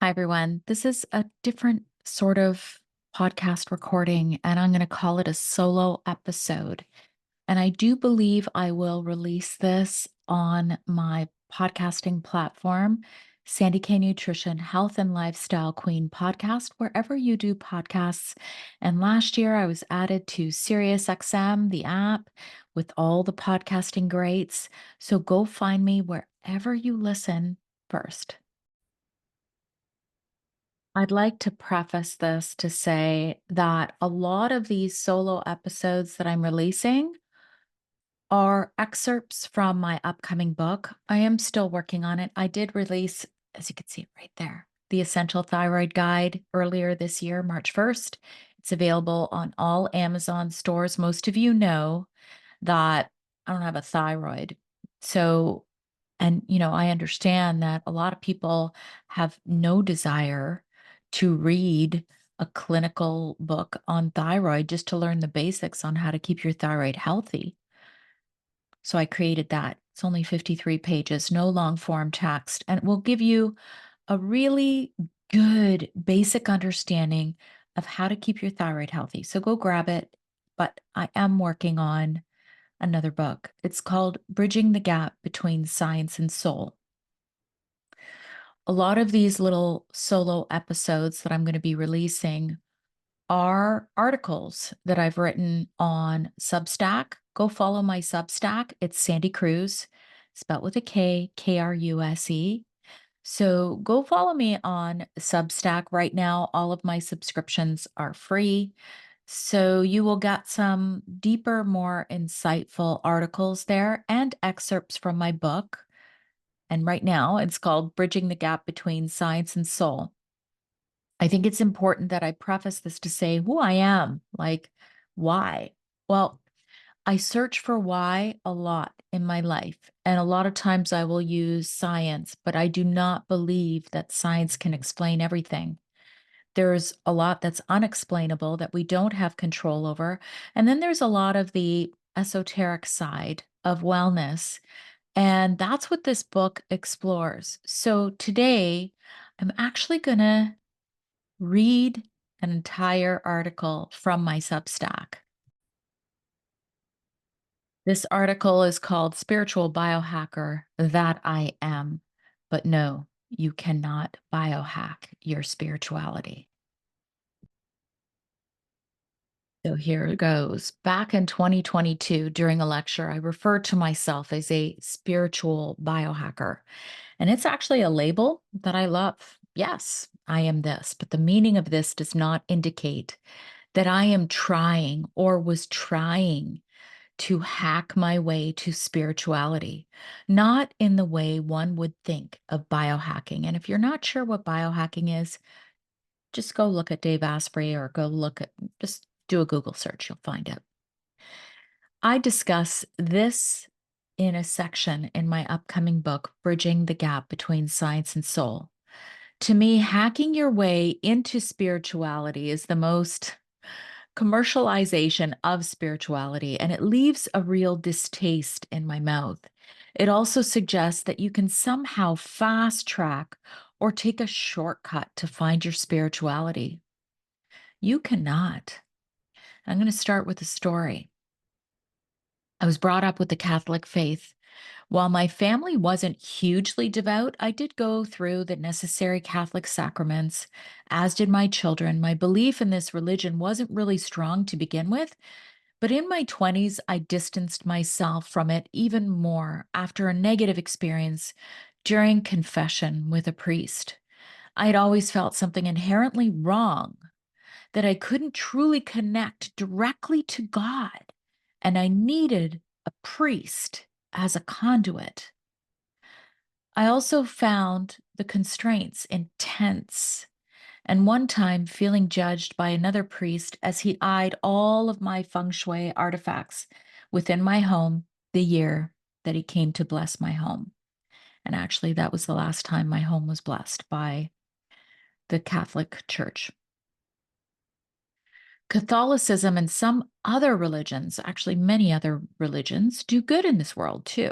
Hi, everyone. This is a different sort of podcast recording, and I'm going to call it a solo episode. And I do believe I will release this on my podcasting platform, Sandy K Nutrition Health and Lifestyle Queen podcast, wherever you do podcasts. And last year I was added to SiriusXM, the app, with all the podcasting greats. So go find me wherever you listen first. I'd like to preface this to say that a lot of these solo episodes that I'm releasing are excerpts from my upcoming book. I am still working on it. I did release, as you can see right there, the Essential Thyroid Guide earlier this year, March 1st. It's available on all Amazon stores. Most of you know that I don't have a thyroid. So, I understand that a lot of people have no desire to read a clinical book on thyroid just to learn the basics on how to keep your thyroid healthy. So I created that. It's only 53 pages, no long form text, and it will give you a really good basic understanding of how to keep your thyroid healthy. So go grab it. But I am working on another book. It's called Bridging the Gap Between Science and Soul. A lot of these little solo episodes that I'm going to be releasing are articles that I've written on Substack. Go follow my Substack. It's Sandy Cruz, spelled with a K, Kruse. So go follow me on Substack. Right now, all of my subscriptions are free. So you will get some deeper, more insightful articles there and excerpts from my book. And right now, it's called Bridging the Gap Between Science and Soul. I think it's important that I preface this to say who I am, like why. Well, I search for why a lot in my life, and a lot of times I will use science, but I do not believe that science can explain everything. There's a lot that's unexplainable that we don't have control over. And then there's a lot of the esoteric side of wellness. And that's what this book explores. So today, I'm actually going to read an entire article from my Substack. This article is called Spiritual Biohacker That I Am. But no, you cannot biohack your spirituality. So here it goes. Back in 2022, during a lecture, I referred to myself as a spiritual biohacker. And it's actually a label that I love. Yes, I am this, but the meaning of this does not indicate that I am trying or was trying to hack my way to spirituality, not in the way one would think of biohacking. And if you're not sure what biohacking is, just go look at Dave Asprey or just do a Google search, you'll find it. I discuss this in a section in my upcoming book, Bridging the Gap Between Science and Soul. To me, hacking your way into spirituality is the most commercialization of spirituality, and it leaves a real distaste in my mouth. It also suggests that you can somehow fast track or take a shortcut to find your spirituality. You cannot. I'm going to start with a story. I was brought up with the Catholic faith. While my family wasn't hugely devout, I did go through the necessary Catholic sacraments, as did my children. My belief in this religion wasn't really strong to begin with, but in my 20s, I distanced myself from it even more after a negative experience during confession with a priest. I had always felt something inherently wrong, that I couldn't truly connect directly to God, and I needed a priest as a conduit. I also found the constraints intense, and one time feeling judged by another priest as he eyed all of my feng shui artifacts within my home the year that he came to bless my home. And actually, that was the last time my home was blessed by the Catholic Church. Catholicism and some other religions, actually, many other religions, do good in this world too.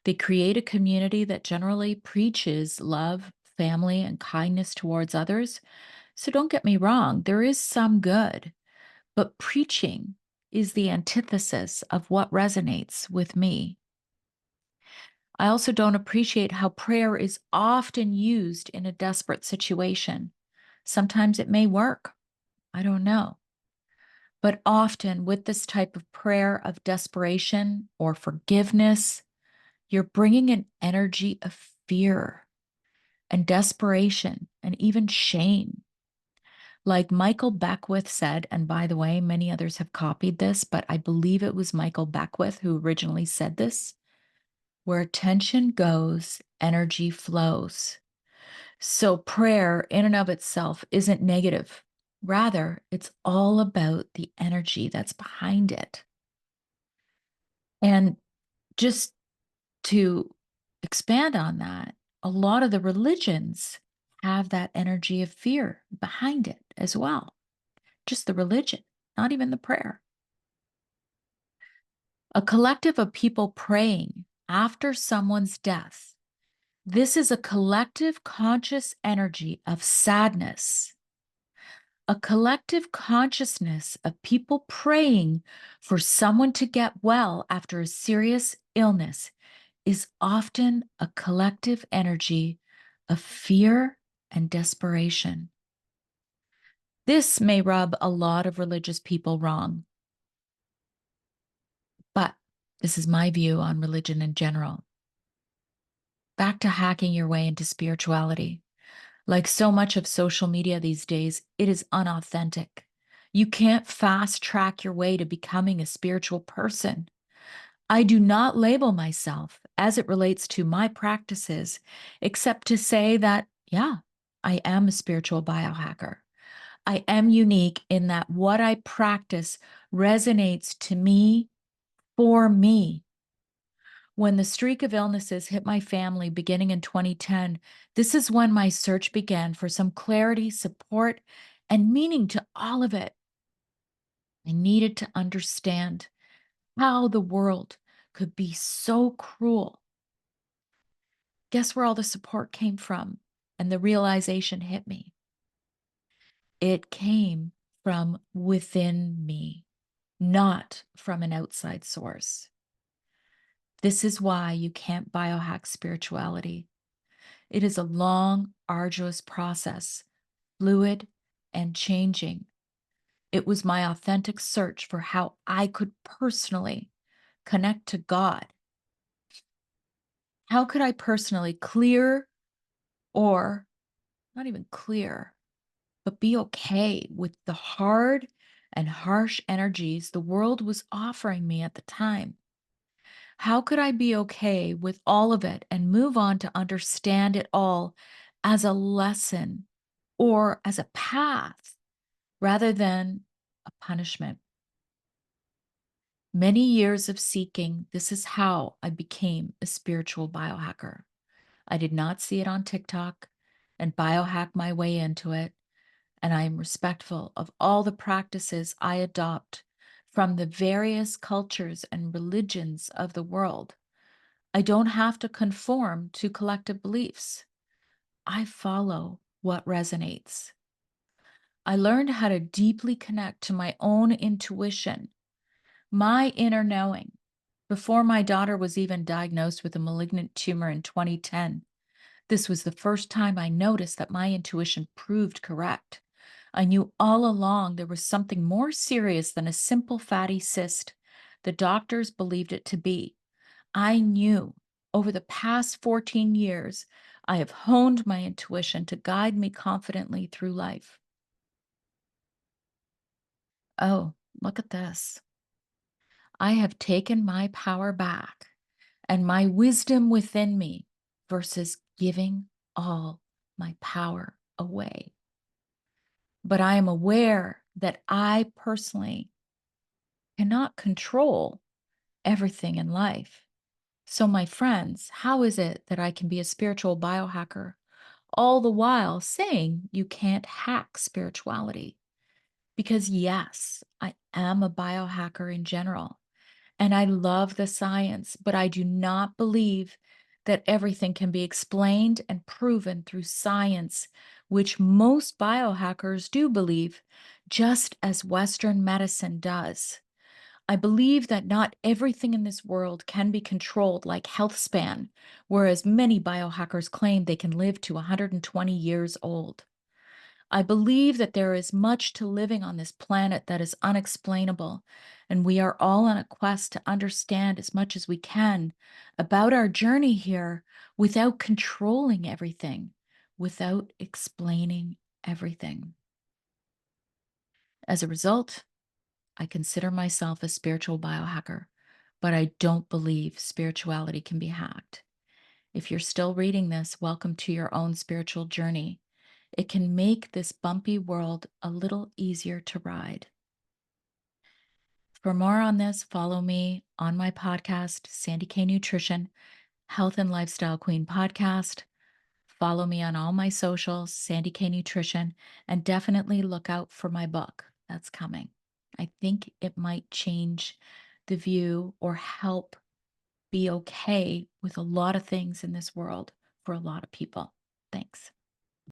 They create a community that generally preaches love, family and kindness towards others. So don't get me wrong, there is some good, but preaching is the antithesis of what resonates with me. I also don't appreciate how prayer is often used in a desperate situation. Sometimes it may work, I don't know. But often with this type of prayer of desperation or forgiveness, you're bringing an energy of fear and desperation and even shame. Like Michael Beckwith said, and by the way, many others have copied this, but I believe it was Michael Beckwith who originally said this: where attention goes, energy flows. So prayer in and of itself isn't negative. Rather, it's all about the energy that's behind it. And just to expand on that, a lot of the religions have that energy of fear behind it as well. Just the religion, not even the prayer. A collective of people praying after someone's death. This is a collective conscious energy of sadness, a collective consciousness of people praying for someone to get well after a serious illness is often a collective energy of fear and desperation. This may rub a lot of religious people wrong, but this is my view on religion in general. Back to hacking your way into spirituality. Like so much of social media these days, it is unauthentic. You can't fast track your way to becoming a spiritual person. I do not label myself as it relates to my practices, except to say that, yeah, I am a spiritual biohacker. I am unique in that what I practice resonates to me for me. When the streak of illnesses hit my family beginning in 2010, this is when my search began for some clarity, support, and meaning to all of it. I needed to understand how the world could be so cruel. Guess where all the support came from? And the realization hit me. It came from within me, not from an outside source. This is why you can't biohack spirituality. It is a long, arduous process, fluid and changing. It was my authentic search for how I could personally connect to God. How could I personally clear, or not even clear, but be okay with the hard and harsh energies the world was offering me at the time? How could I be okay with all of it and move on to understand it all as a lesson or as a path rather than a punishment? Many years of seeking, this is how I became a spiritual biohacker. I did not see it on TikTok and biohack my way into it. And I am respectful of all the practices I adopt from the various cultures and religions of the world. I don't have to conform to collective beliefs. I follow what resonates. I learned how to deeply connect to my own intuition, my inner knowing, before my daughter was even diagnosed with a malignant tumor in 2010. This was the first time I noticed that my intuition proved correct. I knew all along there was something more serious than a simple fatty cyst. The doctors believed it to be. I knew over the past 14 years, I have honed my intuition to guide me confidently through life. Oh, look at this. I have taken my power back and my wisdom within me versus giving all my power away. But I am aware that I personally cannot control everything in life. So, my friends, how is it that I can be a spiritual biohacker all the while saying you can't hack spirituality? Because, yes, I am a biohacker in general, and I love the science, but I do not believe that everything can be explained and proven through science, which most biohackers do believe, just as Western medicine does. I believe that not everything in this world can be controlled like health span, whereas many biohackers claim they can live to 120 years old. I believe that there is much to living on this planet that is unexplainable, and we are all on a quest to understand as much as we can about our journey here without controlling everything, without explaining everything. As a result, I consider myself a spiritual biohacker, but I don't believe spirituality can be hacked. If you're still reading this, welcome to your own spiritual journey. It can make this bumpy world a little easier to ride. For more on this, follow me on my podcast, Sandy K Nutrition, Health and Lifestyle Queen podcast. Follow me on all my socials, Sandy K Nutrition, and definitely look out for my book that's coming. I think it might change the view or help be okay with a lot of things in this world for a lot of people. Thanks.